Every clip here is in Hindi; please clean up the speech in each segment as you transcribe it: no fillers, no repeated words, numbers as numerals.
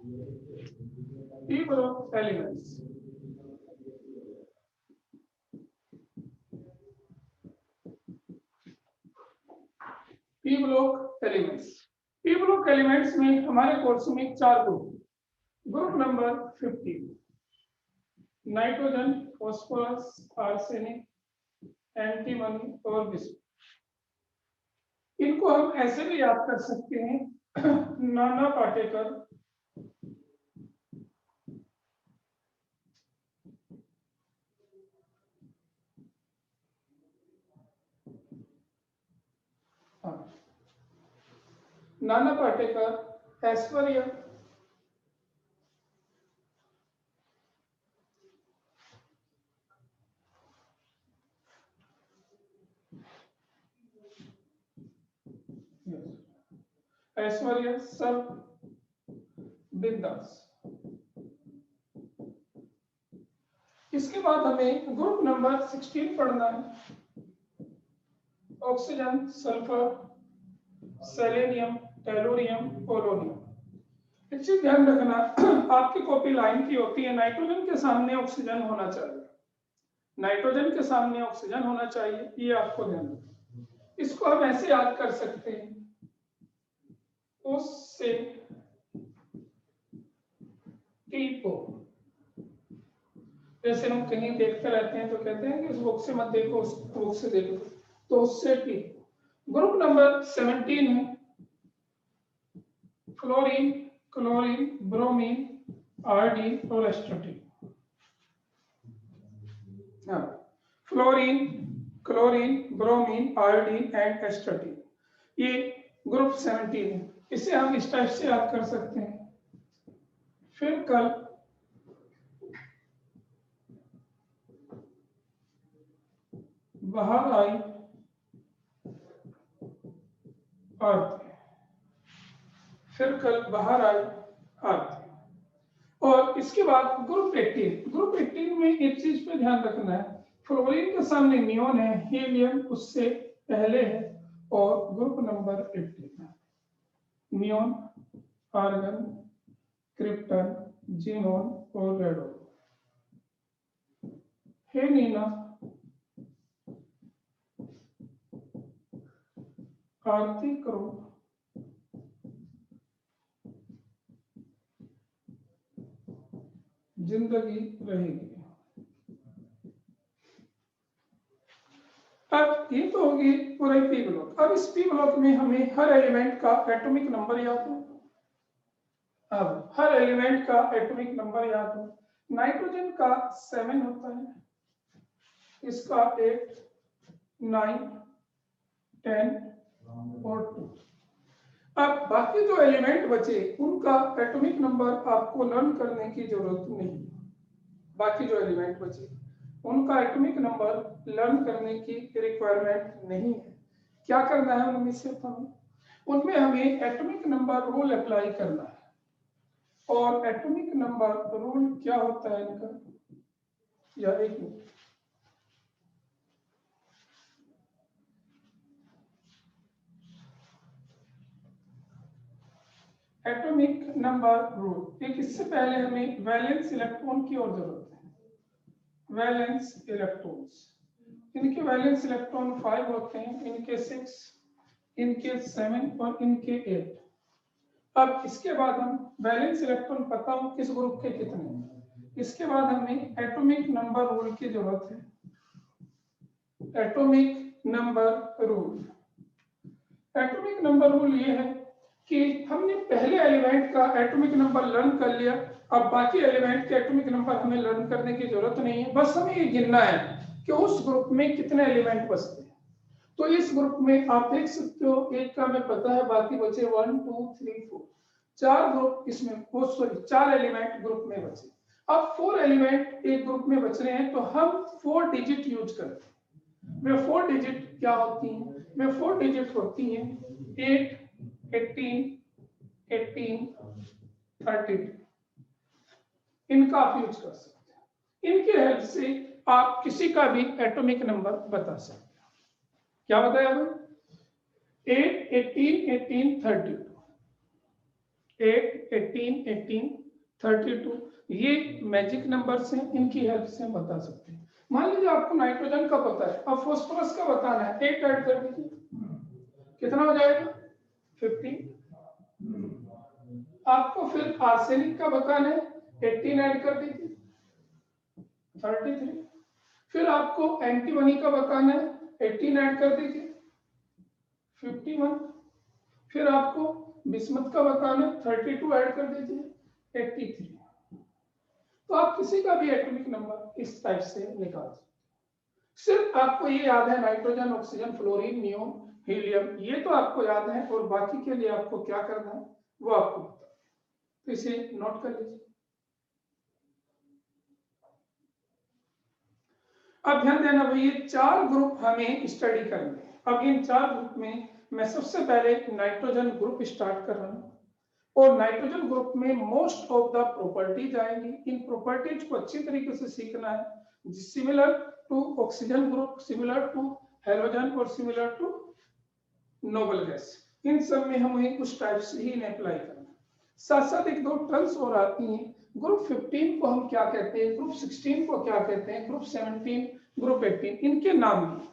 P block elements. P block elements. P block elements में हमारे कोर्स में 4 group number 50, nitrogen, phosphorus, arsenic, antimony और विस्मय। इनको हम ऐसे भी याद कर सकते हैं, नाना पाटेकर, नाना पाटेकर, ऐश्वर्या, ऐश्वर्या, सब, बिंदास। इसके बाद हमें ग्रुप नंबर 16 पढ़ना है। Oxygen, sulphur, selenium, tellurium, polonium. एक चीज ध्यान रखना, आपकी कॉपी लाइन की होती है, नाइट्रोजन के सामने ऑक्सीजन होना चाहिए, नाइट्रोजन के सामने ऑक्सीजन होना चाहिए, ये आपको ध्यान रखना। इसको हम ऐसे याद कर सकते हैं, उससे टीपो। जैसे हम कहीं देखते रहते हैं तो कहते हैं कि उस बुक से मत देखो, उस बुक से देखो, तो उससे टीपो। ग्रुप नंबर 17 है फ्लोरीन, क्लोरीन, ब्रोमीन, आरडी और एस्ट्रेटिन। फ्लोरीन, क्लोरीन, ब्रोमीन, आरडी एंड एस्ट्रेटिन, ये ग्रुप 17 है। इसे हम इस टाइप से याद कर सकते हैं। फिर कल बाहर आई अर्थ, फिर कल बाहर आई अर्थ। और इसके बाद ग्रुप 18, ग्रुप 18 में एक चीज पे ध्यान रखना है, फ्लोरीन के सामने नियोन है, हीलियम उससे पहले है, और group number 18 neon, argon, krypton, xenon और रेडोन। हे नीना, आरती करो, जिंदगी रहेगी। अब ये तो होगी पूरे पी ब्लॉक। अब इस पी ब्लॉक में हमें हर एलिमेंट का एटॉमिक नंबर याद हो। अब हर एलिमेंट का एटॉमिक नंबर याद हो। नाइट्रोजन का 7 होता है, इसका 8, 9, 10 और 2। अब बाकी जो एलिमेंट बचे उनका एटॉमिक नंबर आपको लर्न करने की जरूरत नहीं। बाकी जो एलिमेंट बचे उनका एटॉमिक नंबर लर्न करने की रिक्वायरमेंट नहीं है। क्या करना है उनमें से उनमें हमें एटॉमिक नंबर रूल अप्लाई करना है। और एटॉमिक नंबर रूल क्या होता है इनका, या एक मिनट, एटॉमिक नंबर रूल। एक इससे पहले हमें वैलेंस इलेक्ट्रॉन की और जरूरत है। वैलेंस इलेक्ट्रॉन्स, इनके वैलेंस इलेक्ट्रॉन 5 होते हैं, इनके 6, इनके 7 और इनके 8। अब इसके बाद हम वैलेंस इलेक्ट्रॉन पता हो किस ग्रुप के कितने, इसके बाद हमें एटॉमिक नंबर रूल की जरूरत है। Atomic number rule, atomic number rule ये है कि हमने पहले एलिमेंट का एटॉमिक नंबर लर्न कर लिया, अब बाकी एलिमेंट के एटॉमिक नंबर हमें लर्न करने की जरूरत नहीं है, बस हमें ये गिनना है कि उस ग्रुप में कितने एलिमेंट बचते हैं। तो इस ग्रुप में आप देख सकते हो, एक का हमें पता है, बाकी बचे 1 2 3 4, 4 ग्रुप इसमें, सॉरी 4 एलिमेंट ग्रुप में बचे। अब 4 एलिमेंट एक ग्रुप में बच रहे हैं, तो हम 4 डिजिट यूज करते हैं। वे 4 डिजिट क्या होती हैं, वे 4 डिजिट होती हैं 8, 18, 18, 30। इनका आप यूज कर सकते हैं। इनकी हेल्प से आप किसी का भी एटॉमिक नंबर बता सकते हैं। क्या बताया भाई, 8, 18, 18, 32। 8, 18, 18, 32 ये मैजिक नंबर्स हैं, इनकी हेल्प से हम बता सकते हैं। मान लीजिए आपको नाइट्रोजन का पता है, अब फास्फोरस का बताना है, 8 ऐड कर दीजिए, कितना हो जाएगा 15। आपको फिर आर्सेनिक का बताना है, 18 ऐड कर दीजिए 33। फिर आपको एंटीमनी का बताना है, 18 ऐड कर दीजिए 51। फिर आपको बिस्मथ का बताना है, 32 ऐड कर दीजिए 83। तो आप किसी का भी एटॉमिक नंबर इस टाइप से निकाल सकते। सिर्फ आपको ये याद है nitrogen, oxygen, fluorine, neon, helium, ये तो आपको याद है, और बाकी के लिए आपको क्या करना है वो आपको पता है, तो इसे नोट कर लीजिए। अब ध्यान देना भाई, ये 4 ग्रुप हमें स्टडी करने हैं। अब इन 4 ग्रुप में मैं सबसे पहले नाइट्रोजन ग्रुप स्टार्ट कर रहा हूं, और नाइट्रोजन ग्रुप में मोस्ट ऑफ द प्रॉपर्टीज आएंगी। इन प्रॉपर्टीज को अच्छी तरीके से सीखना है, similar to oxygen group, similar to halogen और सिमिलर टू नोबल गैस। इन सब में हमें कुछ टाइप्स ही इन्हें अप्लाई करना है। साथ साथ एक दो टर्म्स और आती हैं। ग्रुप 15 को हम क्या कहते हैं, ग्रुप 16 को क्या कहते हैं, ग्रुप 17, ग्रुप 18, इनके नाम भी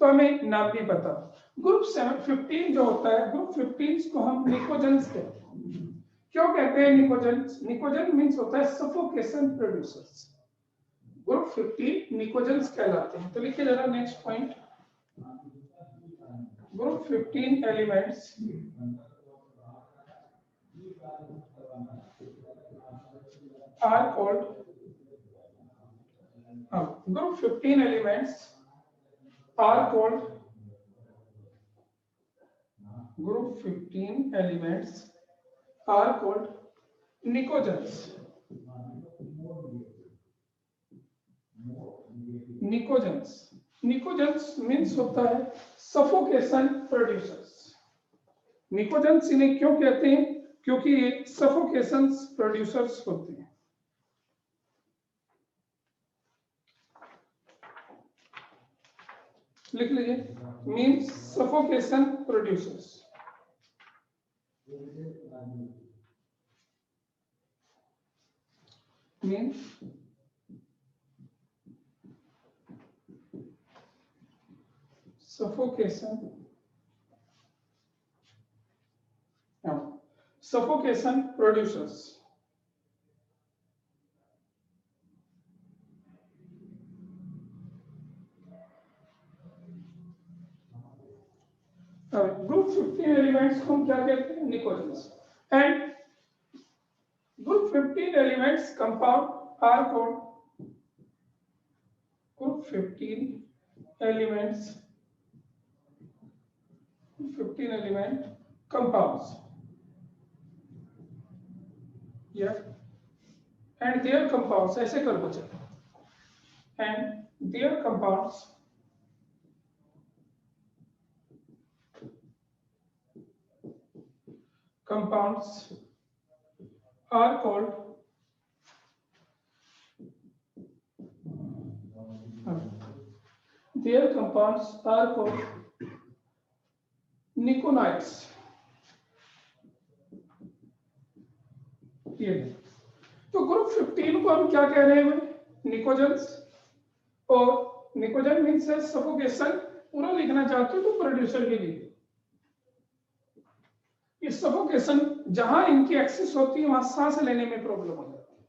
तो हमें नाम भी पता। ग्रुप 15 जो होता है, ग्रुप 15 को हम निकोजेंस कहते हैं। क्यों कहते हैं निकोजेंस? निकोजन मींस होता है सफोकेशन प्रोड्यूसर्स। ग्रुप 15 निकोजेंस कहलाते हैं। तो लिखिए जरा next point, group 15 elements are called group 15 elements are called group 15 elements are called nicogens. Pnicogens, pnicogens means होता है सफोकेशन प्रोड्यूसर्स। निकोजेंस इन्हें क्यों कहते हैं? क्योंकि ये सफोकेशन प्रोड्यूसर्स होते हैं। लिख लीजिए, means suffocation producers. Means suffocation suffocation producers। Group 15 elements को हम क्या कहते हैं? Pnicogens. And group 15 elements compound are called group 15 elements 15 element compounds, yeah, and their compounds ऐसे कर दो चलो, and their compounds are called their compounds are called निकोनाइट्स। ये तो ग्रुप 15 को हम क्या कह रहे हैं? निकोजेंस। और निकोजन मीन्स है सफोकेशन, पूरा लिखना चाहते हो तो प्रोड्यूसर के लिए। ये सफोकेशन जहां इनकी एक्सेस होती है वहां सांस लेने में प्रॉब्लम हो जाती है।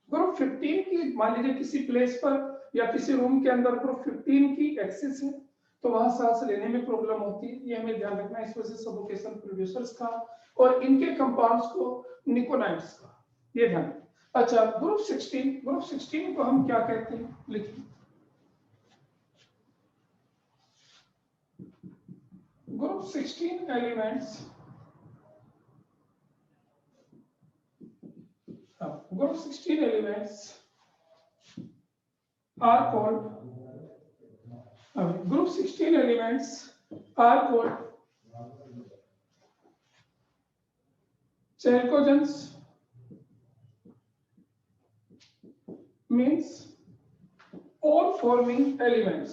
ग्रुप 15 की मान लीजिए किसी प्लेस पर या किसी रूम के अंदर ग्रुप 15 की एक्सेस है तो वहां सांस लेने में प्रॉब्लम होती है, ये हमें ध्यान रखना है। इस वजह से सफोकेशन प्रोड्यूसर्स का और इनके कंपाउंड्स को निकोनाइट्स का, ये ध्यान। अच्छा, ग्रुप 16 को हम क्या कहते हैं? लिखिए, group 16 elements group 16 elements are called group 16 elements are called chalcogens, means ore forming elements,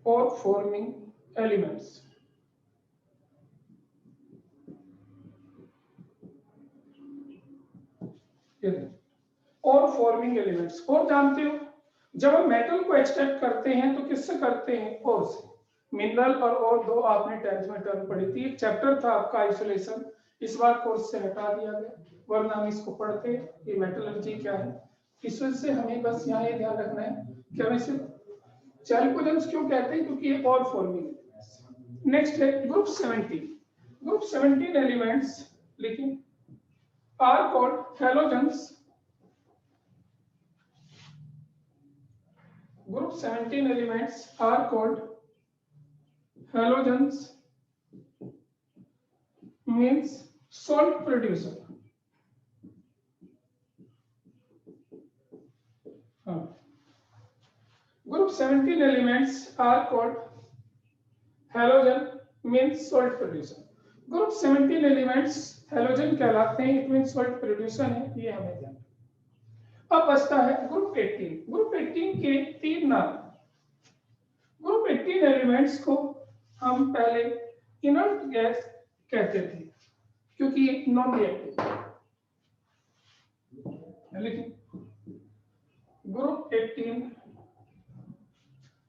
ore forming elements। और फॉर्मिंग एलिमेंट्स। और जानते हो जब हम मेटल को एक्सट्रैक्ट करते हैं तो किससे करते हैं? और से। मिनरल और दो आपने 10th में टर्म पढ़ी थी, एक चैप्टर था आपका आइसोलेशन, इस बार कोर्स से हटा दिया गया, वरना हम इसको पढ़ते ये मेटलर्जी क्या है। इस वजह से हमें बस यहाँ ये ध्यान रखना है कि हमें सिर्फ चैल्कोजेंस क्यों कहते हैं, क्योंकि ये और फॉर्मिंग। नेक्स्ट है ग्रुप 17। ग्रुप 17 एलिमेंट्स लिखिए are called halogens. Group 17 elements are called halogens, means salt producer. Group 17 elements are called halogen, means salt producer. Group 17 elements halogen कहलाते हैं, it means salt producer है, ये हमें ध्यान। अब बचता है ग्रुप 18। ग्रुप 18 के तीन नाम। ग्रुप 18 एलिमेंट्स को हम पहले इनर्ट गैस कहते थे क्योंकि ये नॉन रिएक्टिव है। लेकिन group 18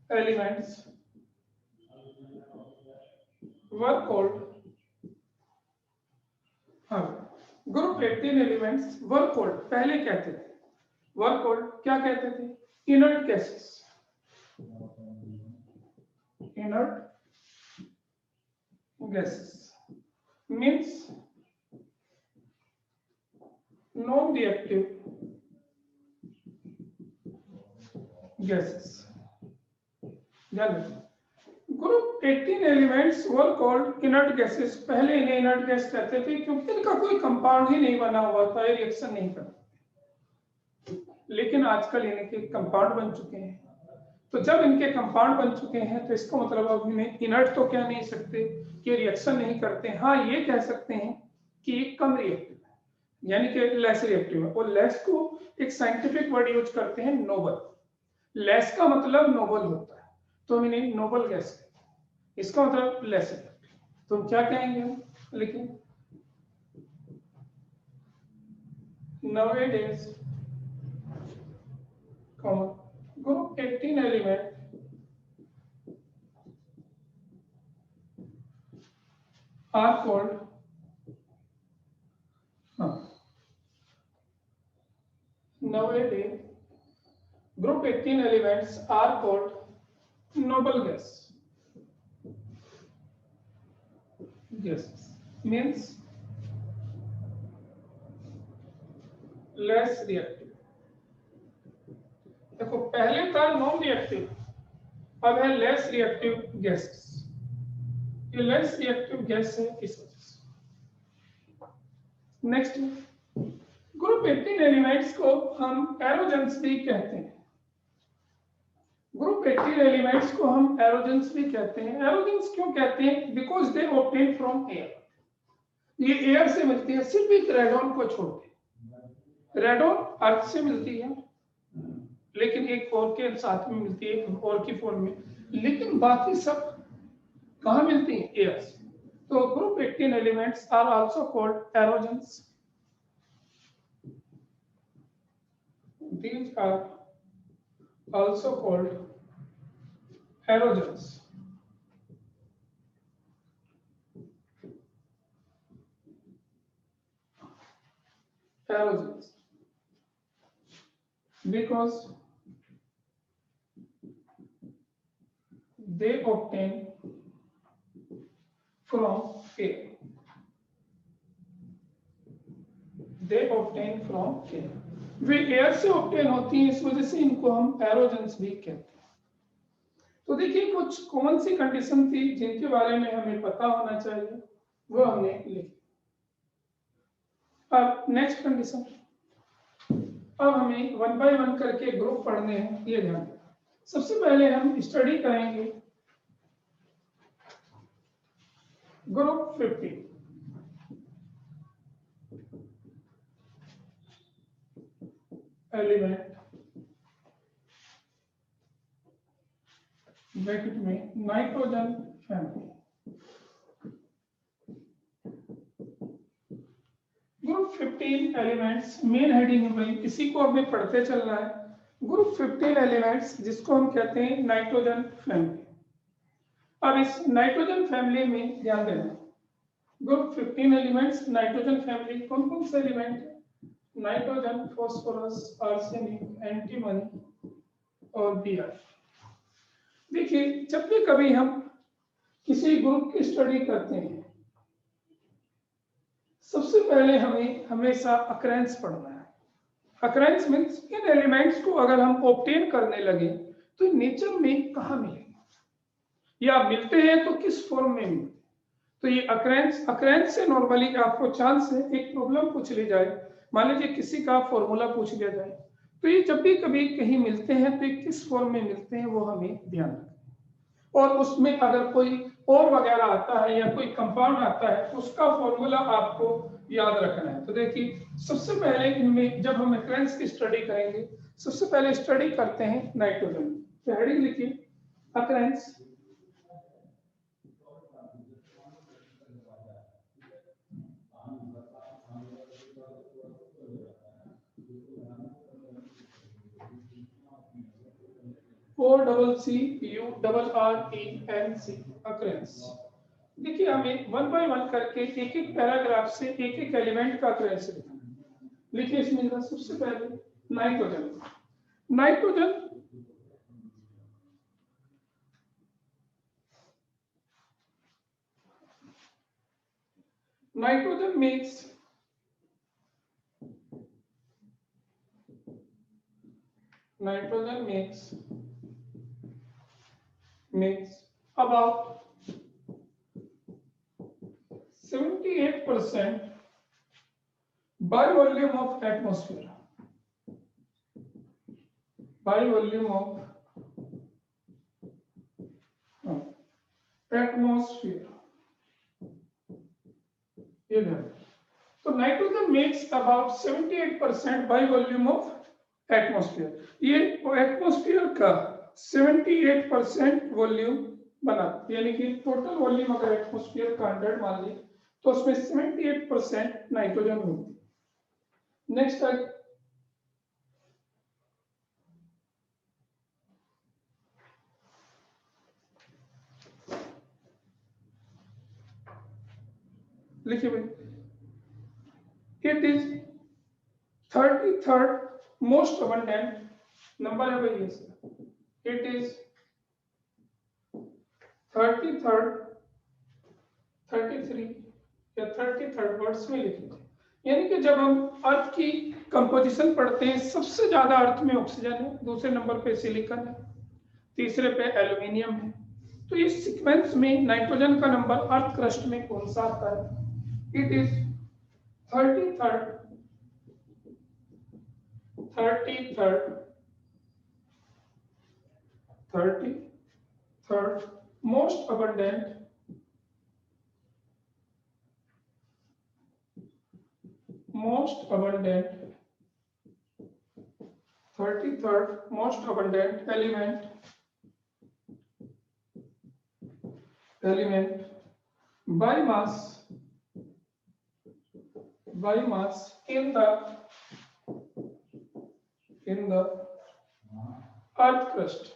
elements were called, group 18 elements were called, पहले कहते थे वर कॉल्ड, क्या कहते थे? Inert gases. inert gases means non-reactive gases. Group 18 elements were called inert gases. पहले इन्हें इनर्ट गैस कहते थे क्योंकि इनका कोई कंपाउंड ही नहीं बना हुआ था, ये रिएक्शन नहीं करते। लेकिन आजकल इनके कंपाउंड बन चुके हैं, तो जब इनके कंपाउंड बन चुके हैं तो इसका मतलब अब इन्हें इनर्ट तो कह नहीं सकते कि रिएक्शन नहीं करते। हाँ, ये कह सकते हैं कि ये कम रिएक्टिव है, यानी कि लेस रिएक्टिव है। और लेस को एक साइंटिफिक वर्ड यूज करते हैं, नोबल। लेस का मतलब नोबल होता है, तो हम इन्हें नोबल गैस कहते हैं, इसका मतलब लेस रिएक्टिव। तो हम क्या कहेंगे? लेकिन nowadays group 18 element are called nowadays group 18 elements are called noble gas. Gases means less reactive. देखो पहले था नॉन रिएक्टिव, अब है लेस रिएक्टिव गैसेस। ये लेस रिएक्टिव गैस है इस वजह से। नेक्स्ट ग्रुप 18 एलिमेंट्स को हम एरोजेंस भी कहते हैं। ग्रुप 18 एलिमेंट्स को हम एरोजेंस भी कहते हैं। एरोजेंस क्यों कहते हैं? Because they obtain from air. ये एयर से मिलती है, सिर्फ एक रेडॉन को छोड़ के। रेडॉन अर्थ से मिलती है, लेकिन एक और के साथ में मिलती है, और की फॉर्म में, लेकिन बाकी सब कहाँ मिलती है? एयर से। तो group 18 elements are also called aerogens. These are also called erogens. Erogens because they obtain from air. They obtain from air. Way air से ऑब्टेन होती हैं, इस वजह से इनको हम एरोजेंस भी कहते हैं। तो देखिए कुछ कौन सी कंडीशन थी जिनके बारे में हमें पता होना चाहिए, वो हमने लिखी। अब नेक्स्ट कंडीशन, अब हमें 1 बाय 1 करके ग्रुप पढ़ने हैं, ये ध्यान। सबसे पहले हम स्टडी करेंगे ग्रुप 50। एलिमेंट ब्रैकेट में nitrogen family. Group 15 elements, main heading है भाई, इसी को हमें पढ़ते चलना है। ग्रुप 15 एलिमेंट्स जिसको हम कहते हैं नाइट्रोजन फैमिली। अब इस नाइट्रोजन फैमिली में ध्यान देना, ग्रुप 15 एलिमेंट्स नाइट्रोजन फैमिली, कौन कौन से एलिमेंट है? नाइट्रोजन, फास्फोरस, आर्सेनिक, एंटीमनी और Br। देखिए जब भी कभी हम किसी ग्रुप की स्टडी करते हैं, सबसे पहले हमें हमेशा अकरेंस पढ़ना है। अकरेंस मीन्स इन एलिमेंट्स को अगर हम ऑब्टेन करने लगे तो नेचर में कहाँ मिलेंगे या मिलते हैं तो किस फॉर्म में मिलते हैं। तो ये अकरेंस से नॉर्मली आपको चांस है एक प्रॉब्लम पूछ ली जाए, मान लीजिए किसी का फॉर्मूला पूछ लिया जाए, तो ये जब भी कभी कहीं मिलते हैं तो ये किस फॉर्म में मिलते हैं वो हमें ध्यान रखना है। और उसमें अगर कोई और वगैरह आता है या कोई कंपाउंड आता है तो उसका फॉर्मूला आपको याद रखना है। तो देखिए सबसे पहले इनमें जब हम अकरेंस की स्टडी करेंगे, सबसे पहले स्टडी करते हैं नाइट्रोजन। तो हेडिंग लिखिए अकरेंस। OCCURRENC occurrence. देखिए हमें वन बाय वन करके एक एक पैराग्राफ से एक एक एलिमेंट का अकरेंस लिखना है। लिखिए इसमें सबसे पहले nitrogen. Nitrogen nitrogen makes about 78% by volume of atmosphere. By volume of atmosphere. तो nitrogen makes about 78% by volume of atmosphere. ये एटमॉस्फेयर का 78% वॉल्यूम बना, यानी कि टोटल वॉल्यूम अगर एटमॉस्फेयर का 100 मान ली तो उसमें 78% नाइट्रोजन होती है। नेक्स्ट है लिखिए भाई, it is 33rd most abundant number है भाई ये। इट इज 33rd 33 या 33rd वर्ड्स में लिखेंगे, यानी कि जब हम अर्थ की कंपोजिशन पढ़ते हैं सबसे ज्यादा अर्थ में ऑक्सीजन है, दूसरे नंबर पे सिलिकॉन है, तीसरे पे एल्यूमिनियम है। तो इस सीक्वेंस में नाइट्रोजन का नंबर अर्थ क्रस्ट में कौन सा आता है? It is 33rd 33rd most abundant most abundant 33rd most abundant element by mass in the earth crust.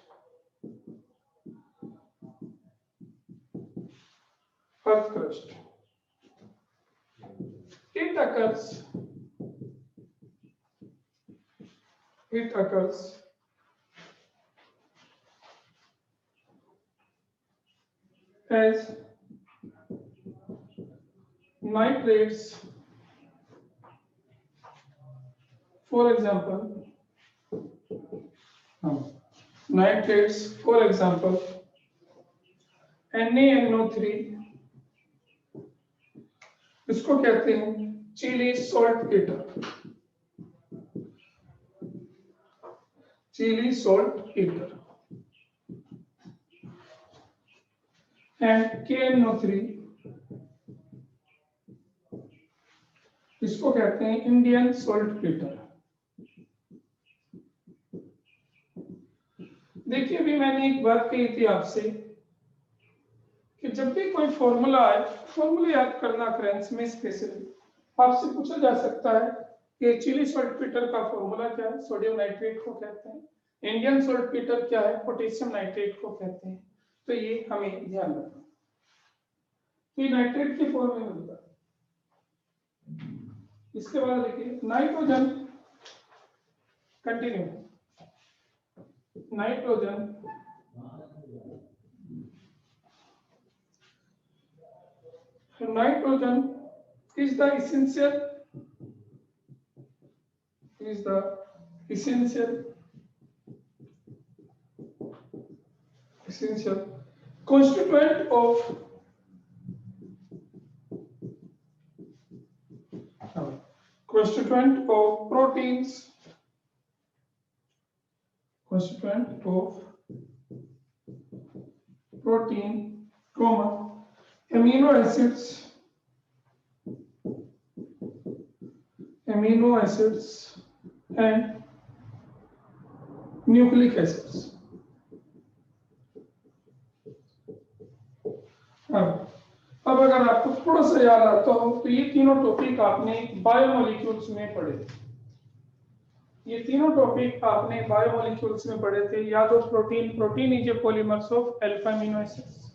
It occurs as nitrates, for example, NaNO3, इसको कहते हैं chilli salt eater, and KNO3 इसको कहते हैं इंडियन सॉल्ट ईटर। देखिए अभी मैंने एक बात कही थी आपसे कि जब भी कोई फॉर्मूला आए, फॉर्मूला याद करना अकरेंस में स्पेशली। आपसे पूछा जा सकता है कि चिली सॉल्टपीटर का फॉर्मूला क्या है, सोडियम नाइट्रेट को कहते हैं, इंडियन सॉल्टपीटर क्या है, पोटेशियम नाइट्रेट को कहते हैं। तो ये हमें ध्यान रखना। तो ये नाइट्रेट की फॉर्म में मिलता है। इसके बाद देखिए nitrogen, continue, nitrogen is the essential constituent of proteins, amino acids and nucleic acids. अब अगर आपको थोड़ा सा याद आता हो तो ये तीनों टॉपिक आपने बायोमोलिक्यूल्स में पढ़े थे। ये तीनों टॉपिक आपने बायोमोलिक्यूल्स में पढ़े थे। याद हो, protein is a polymers of alpha amino acids.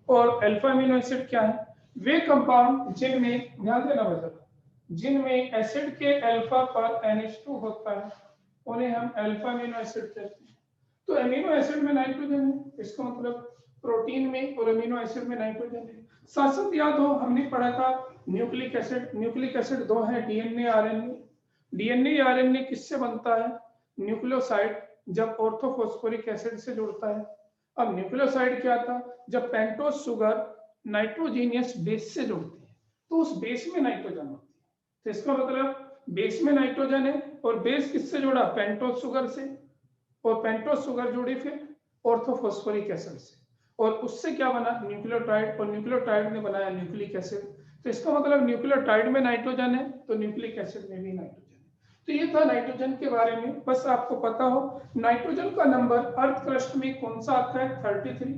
और अल्फा अमीनो एसिड क्या है? वे कंपाउंड जिनमें, ध्यान देना बेटा, जिनमें एसिड के अल्फा पर NH2 होता है उन्हें हम अल्फा अमीनो एसिड कहते हैं। तो अमीनो एसिड में नाइट्रोजन है, इसका मतलब प्रोटीन में और अमीनो एसिड में नाइट्रोजन है। साथ साथ याद हो हमने पढ़ा था न्यूक्लिक एसिड दो है, डीएनए आरएनए। डीएनए आरएनए किससे बनता है? न्यूक्लियोसाइड जब ऑर्थोफॉस्फोरिक एसिड से जुड़ता है। अब न्यूक्लियोसाइड क्या था? जब पेंटोज शुगर नाइट्रोजीनियस बेस से जुड़ती है तो उस बेस में नाइट्रोजन होती है। तो इसका मतलब बेस में नाइट्रोजन है और बेस किससे जुड़ा? पेंटोज शुगर से, और पेंटोज शुगर जुड़ी फिर ऑर्थोफॉस्फोरिक एसिड से, और उससे क्या बना? न्यूक्लियोटाइड, और न्यूक्लियोटाइड ने बनाया न्यूक्लिक एसिड। तो इसका मतलब न्यूक्लियोटाइड में नाइट्रोजन है तो न्यूक्लिक एसिड में भी नाइट्रोजन है। तो ये था नाइट्रोजन के बारे में। बस आपको पता हो नाइट्रोजन का नंबर अर्थ क्रस्ट में कौन सा आता है? 33।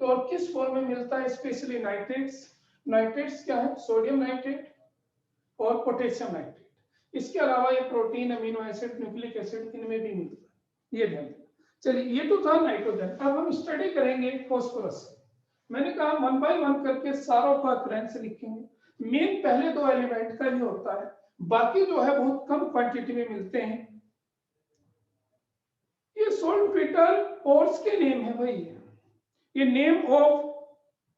तो और किस फॉर्म में मिलता है? स्पेशली नाइट्रेट्स क्या है? सोडियम नाइट्रेट और पोटेशियम नाइट्रेट। इसके अलावा ये protein, amino acid, nucleic acid इनमें भी मिलता है। ये ध्यान देना। चलिए, ये तो था नाइट्रोजन। अब हम स्टडी करेंगे फास्फोरस। मैंने कहा 1 बाय 1 करके सारों का अक्रेंस लिखेंगे। मेन पहले दो एलिमेंट का ही होता है, बाकी जो है बहुत कम क्वांटिटी में मिलते हैं। ये सॉल्टपीटर ओर्स के नेम है भाई, ये नेम ऑफ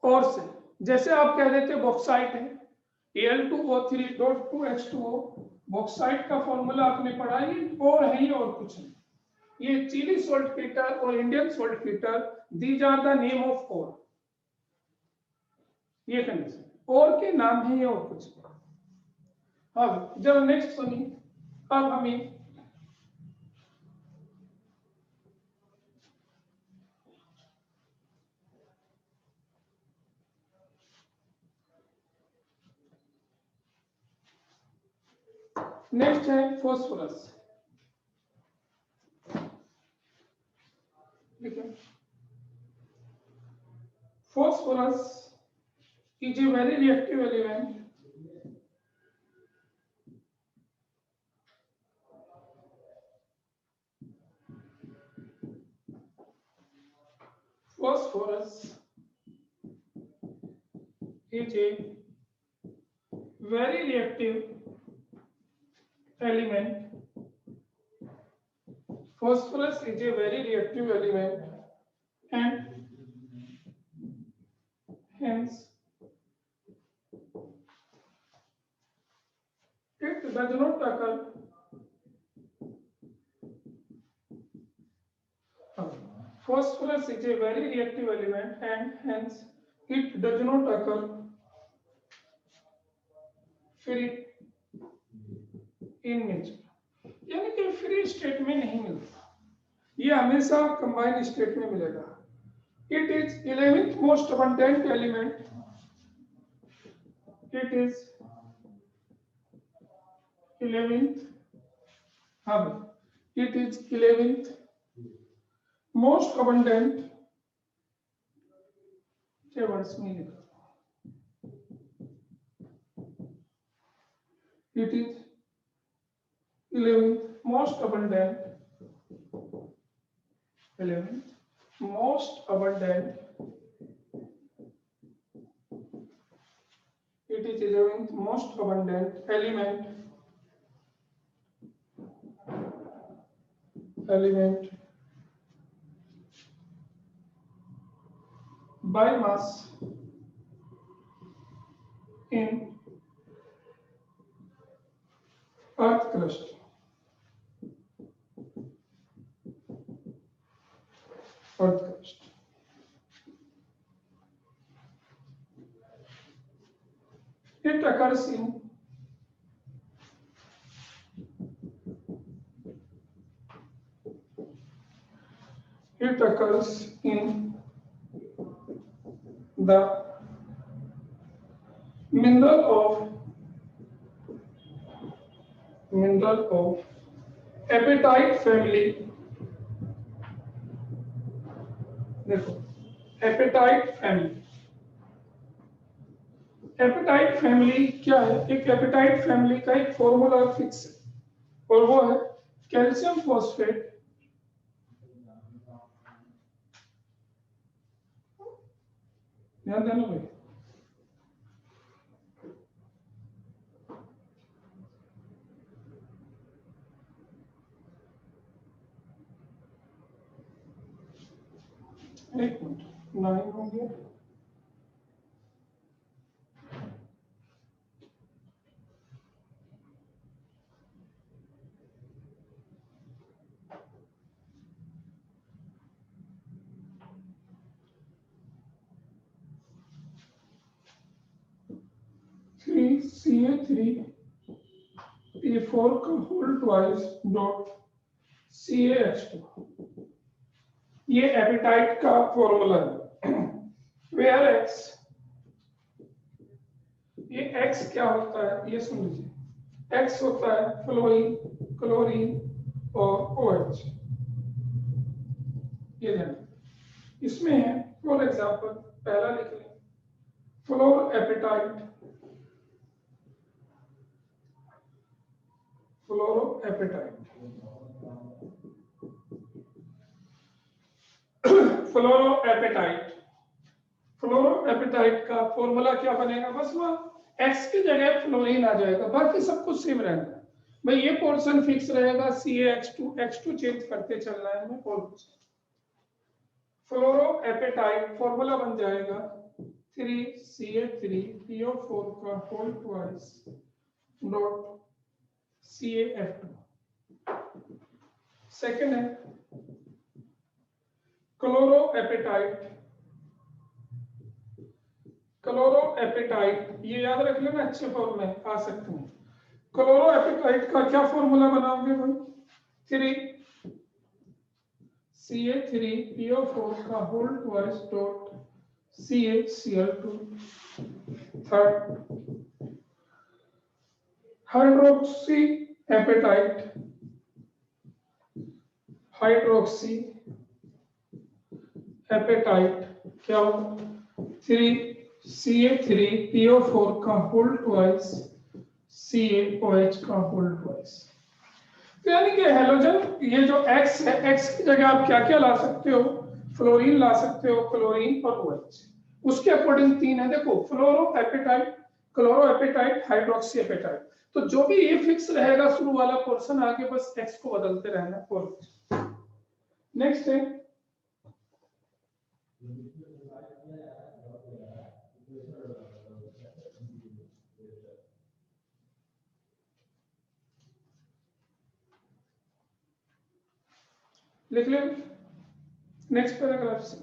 ओर्स है। जैसे आप कह देते बॉक्साइट है, Al2O3.2H2O, बॉक्साइट का फॉर्मूला आपने पढ़ा, ये और है, ये और कुछ नहीं। ये चिली सॉल्टपीटर और Indian saltpetre, these are the name of ore. ये कंडीशन, और के नाम है ये और कुछ। अब जब नेक्स्ट सुनिए, अब हमें नेक्स्ट है फास्फोरस। देखिए, phosphorus is a very reactive element. Phosphorus is a very reactive element. Phosphorus is a very reactive element and hence it does not occur. Phosphorus is a very reactive element and hence it does not occur free in nature. यानी कि फ्री स्टेट में नहीं मिलता, ये हमेशा कंबाइंड स्टेट में मिलेगा। It is 11th most abundant element. It is 11th. It is 11th most abundant. Words में लिखा It is 11th most abundant. 11th most abundant. It is 11th most abundant element. By mass in earth crust. It occurs in the mineral of apatite family. देखो apatite family क्या है? एक apatite family का एक फॉर्मूला फिक्स है और वो है कैल्शियम फॉस्फेट ध्यान देना भाई। एक मिनट 9 हो गया। CA3P4 का होल ट्वाइस डॉट CaH2 ये एपेटाइट का फॉर्मूला है। वेयर एक्स, ये एक्स क्या होता है ये सुन लीजिए। एक्स होता है फ्लोरीन, क्लोरीन और OH। ये ध्यान, इसमें है फॉर एग्जांपल पहला लिख लें फ्लोर एपेटाइट, फ्लोरोएपेटाइट का फॉर्मूला क्या बनेगा? बस वहां एक्स की जगह फ्लोरीन आ जाएगा, बाकी सब कुछ सेम रहेगा भाई। ये पोर्शन फिक्स रहेगा CaH2, H2 चेंज करते चलना है हमें और कुछ। फ्लोरोएपेटाइट फॉर्मूला बन जाएगा 3CA3PO4 का whole twice dot CaF2। Second है क्लोरोएपेटाइट, ये याद रख लेना, अच्छे फॉर्म में आ सकते हैं। क्लोरोएपेटाइट का क्या फॉर्मूला बनाओगे भाई? 3CA3PO4 का whole twice dot CaCl2। Third hydroxy apatite क्या होगा? 3CA3PO4 का होल ट्वाइस CaOH का होल ट्वाइस। तो यानी कि हेलोजन, ये जो X है, X की जगह आप क्या क्या ला सकते हो? फ्लोरीन ला सकते हो, क्लोरीन और OH। उसके अकॉर्डिंग तीन है, देखो फ्लोरोएपेटाइट, क्लोरोएपेटाइट, हाइड्रोक्सी एपेटाइट। तो जो भी ये फिक्स रहेगा शुरू वाला पोर्शन, आगे बस X को बदलते रहना है। नेक्स्ट है लिख ले नेक्स्ट पैराग्राफ से।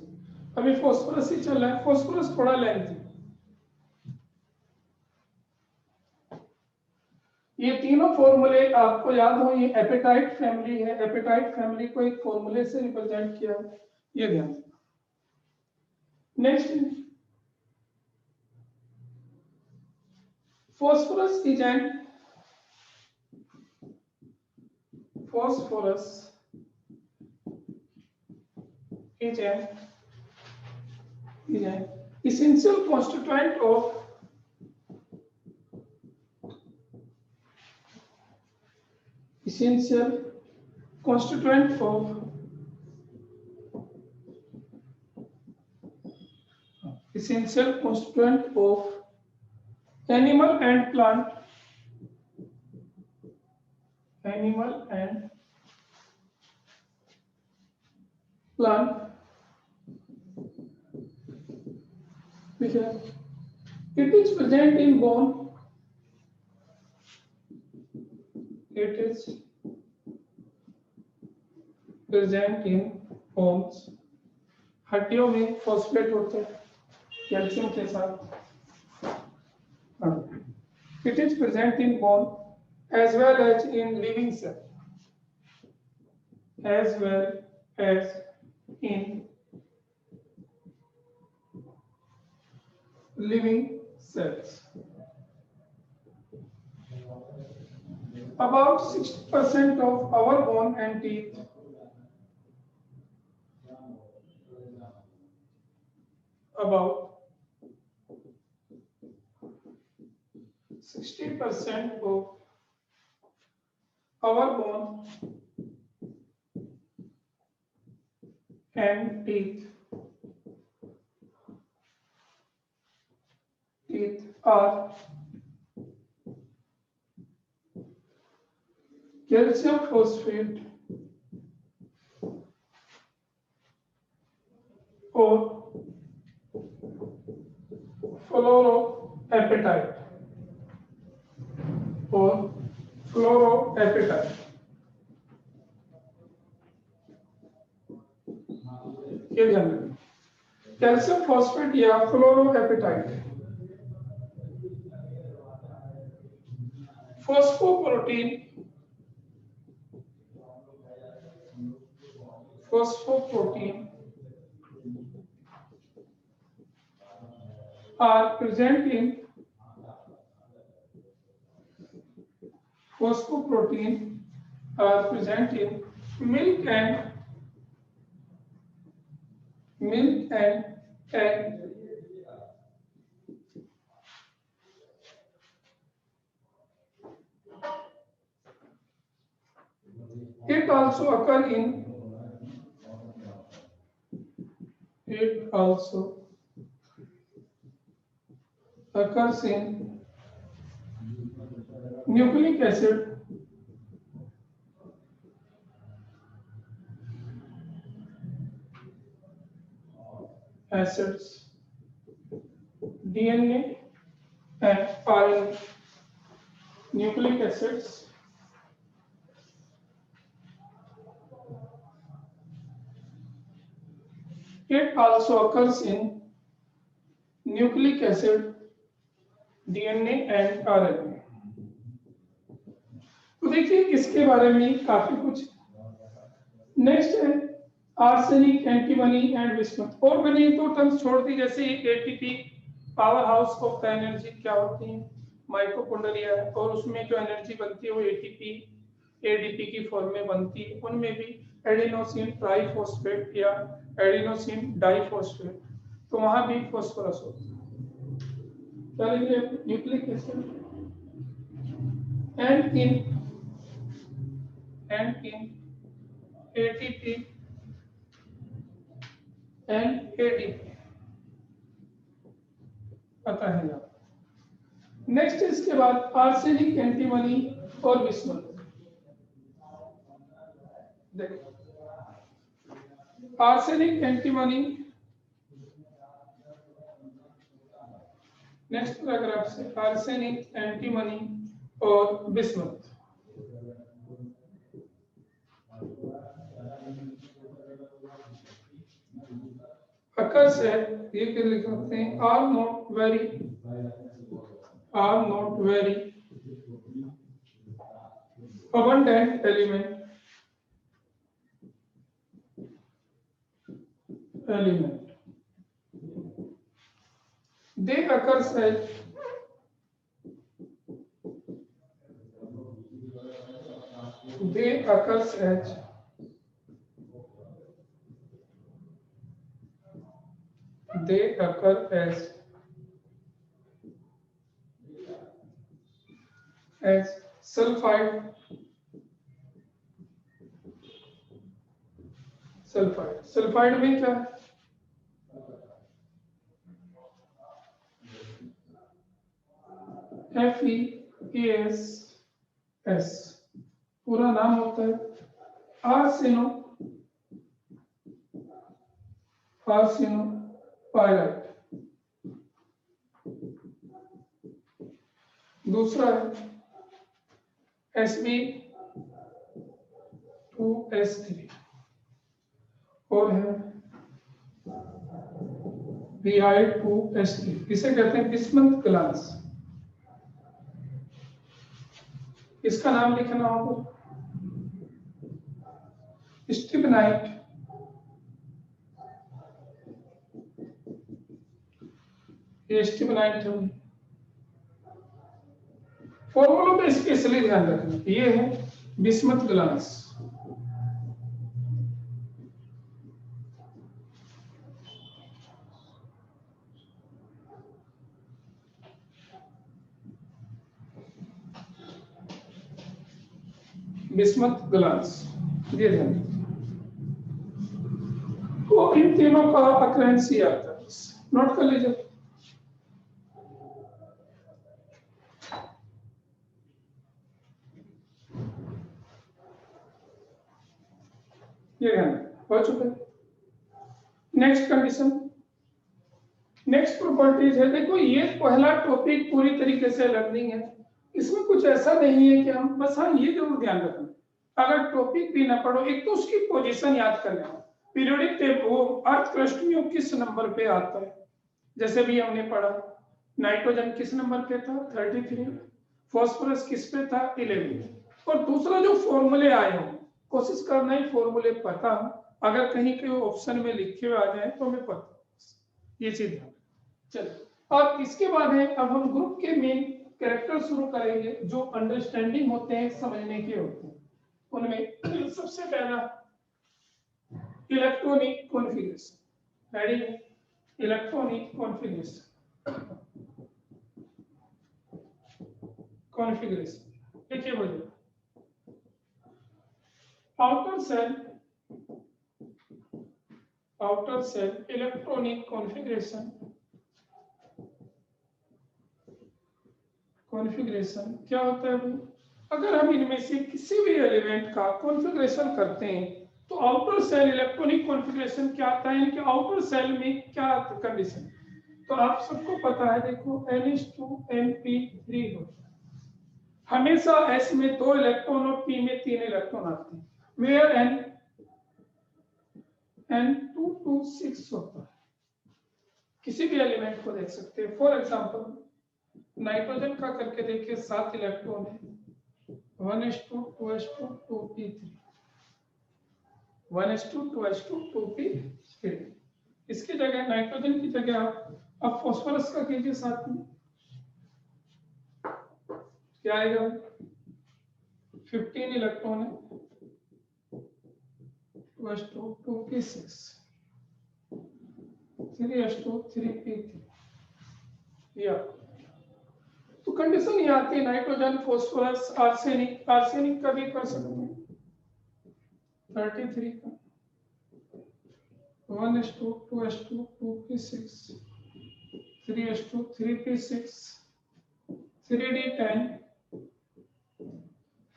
अभी फास्फोरस ही चल रहा है, फास्फोरस थोड़ा लेंथी। ये तीनों फॉर्मूले आपको याद हो, ये एपेटाइट फैमिली है। एपेटाइट फैमिली को एक फॉर्मूले से रिप्रेजेंट किया है, ये ध्यान। Next, phosphorus is an essential constituent of essential constituent of animal and plant because it is present in bone. It is present in bones. हड्डियों में फॉस्फेट होते हैं कैल्शियम के साथ. It is present in bone as well as in living cell. As well as in living cells. About 60% of our bone and teeth about 60% of our bone and teeth are calcium phosphate or fluoroapatite ये ध्यान रखना. कैल्शियम फॉस्फेट या फ्लोरोएपेटाइट. Phosphoprotein are present in milk and egg. It also occurs in nucleic acids, DNA and RNA. Nucleic acids it also occurs in nucleic acid, DNA and RNA. तो देखिए इसके बारे में काफी कुछ. नेक्स्ट है आर्सेनिक, एंटीमनी एंड बिस्मथ. और मैंने ये दो टर्म्स छोड़ दी, जैसे ATP power house of the energy क्या होती है, माइटोकॉन्ड्रिया है, और उसमें जो एनर्जी बनती है वो एटीपी एडीपी की फॉर्म में बनती है. उनमें भी एडिनोसिन ट्राइफॉस्फेट या एडिनोसिन डाइफॉस्फेट, तो वहां भी फास्फोरस होता है. क्या लिख रहे हैं? Nucleic acid and in ATP and ADP पता है ना. नेक्स्ट इसके बाद आर्सेनिक, एंटीमनी और बिस्मथ. देखो आर्सेनिक, एंटीमनी, नेक्स्ट पैराग्राफ से आर्सेनिक, एंटीमनी और बिस्मथ. occurs at ये क्या लिख सकते हैं, are not very abundant element. They occurs as sulfide sulphide. Sulphide में क्या है? FeAS, पूरा नाम होता है आर्सेनोपाइराइट। दूसरा है Sb2S3 और है Bi2S3। इसे कहते हैं बिस्मथ ग्लास। इसका नाम लिखना होगा स्टिबनाइट, ये स्टिबनाइट है। फॉर्मूलों में स्पेशली ध्यान रखना, ये है बिस्मथ ग्लास। बिस्मथ ग्लास, ये ध्यान। तो इन तीनों का अक्रेंस ही आता है, नोट कर लीजिए। ये हो चुका है। नेक्स्ट कंडीशन, नेक्स्ट प्रॉपर्टीज है। देखो ये पहला टॉपिक पूरी तरीके से लर्निंग है, इसमें कुछ ऐसा नहीं है कि हम बस, हाँ ये जरूर ध्यान रखना, अगर टॉपिक भी ना पढ़ो, एक तो उसकी पोजीशन याद कर लेना। पीरियोडिक टेबल वो अर्थ क्रस्ट में किस नंबर पे आता है, जैसे भी हमने पढ़ा नाइट्रोजन किस नंबर पे था 33, फास्फोरस किस पे था 11। और दूसरा जो फॉर्मूले आए हो कोशिश करना ही फॉर्मूले पता हो, अगर कहीं के ऑप्शन में लिखे हुए आ जाए तो हमें पता, ये चीज है। चलो अब इसके बाद है, अब हम ग्रुप के मेन कैरेक्टर शुरू करेंगे जो अंडरस्टैंडिंग होते हैं, समझने के होते हैं। उनमें सबसे पहला electronic configuration. Ready? Electronic configuration देखिए बोलिए, आउटर सेल इलेक्ट्रॉनिक कॉन्फ़िगरेशन क्या होता है भाई? अगर हम इनमें से किसी भी एलिमेंट का कॉन्फ़िगरेशन करते हैं तो आउटर सेल इलेक्ट्रॉनिक कॉन्फ़िगरेशन क्या आता है, कि आउटर सेल में क्या कंडीशन। तो आप सबको पता है, देखो NH2NP3 होता है, हमेशा S में 2 इलेक्ट्रॉन और P में 3 इलेक्ट्रॉन आते हैं, वेयर N226 होता है। किसी भी एलिमेंट को देख सकते हैं, फॉर एग्जांपल नाइट्रोजन का करके देखिए 7 इलेक्ट्रॉन है, 1s2 2s2 2p3, 1s2 2s2 2p3। इसकी जगह नाइट्रोजन की जगह आप फास्फोरस का कीजिए साथ में, क्या आएगा 15 इलेक्ट्रॉन है, 2s2 2p6, 3s2 3p3। या तो कंडीशन ये आती है नाइट्रोजन फास्फोरस आर्सेनिक का भी कर सकते हैं 33 का, 1s2 2s2 2p6, 3s2 3p6, 3d10,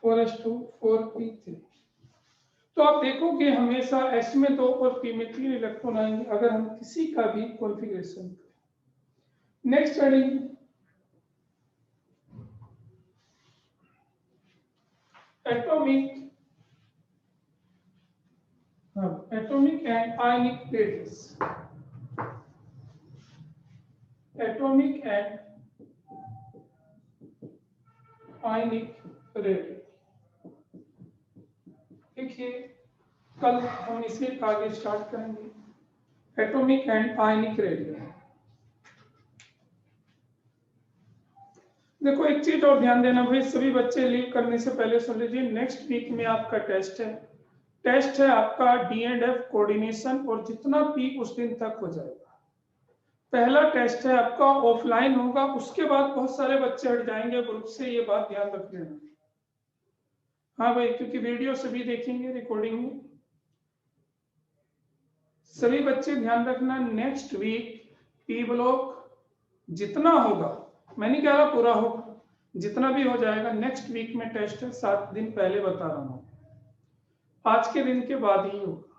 4s2 4p3। तो आप देखोगे हमेशा S में 2 और P में 3 इलेक्ट्रॉन आएंगे अगर हम किसी का भी कॉन्फ़िगरेशन करें। Next heading atomic and ionic radius। atomic and ionic radius देखिए, कल हम इसे आगे स्टार्ट करेंगे। Atomic and ionic radius. देखो एक चीज और ध्यान देना भाई, सभी बच्चे लीव करने से पहले सुन लीजिए, नेक्स्ट वीक में आपका टेस्ट है आपका D&F कोऑर्डिनेशन, और जितना पी उस दिन तक हो जाएगा। पहला टेस्ट है आपका ऑफलाइन होगा, उसके बाद बहुत सारे बच्चे हट जाएंगे ग्रुप से, ये बात ध्यान रख लेना। हाँ भाई, क्योंकि वीडियो सभी देखेंगे रिकॉर्डिंग में। सभी बच्चे ध्यान रखना, नेक्स्ट वीक पी ब्लॉक जितना होगा, मैं नहीं कह रहा पूरा होगा, जितना भी हो जाएगा नेक्स्ट वीक में टेस्ट है, 7 दिन पहले बता रहा हूं, आज के दिन के बाद ही होगा।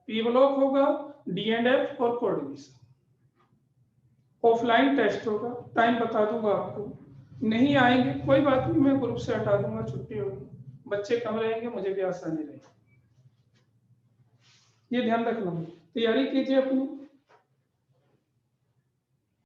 पी ब्लॉक होगा, D&F और कोऑर्डिनेशन, ऑफलाइन टेस्ट होगा, टाइम बता दूंगा आपको। नहीं आएंगे कोई बात नहीं, मैं ग्रुप से हटा दूंगा, छुट्टी होगी, बच्चे कम रहेंगे, मुझे भी आसानी रहेगी। ये ध्यान रखना, तैयारी कीजिए अपनी।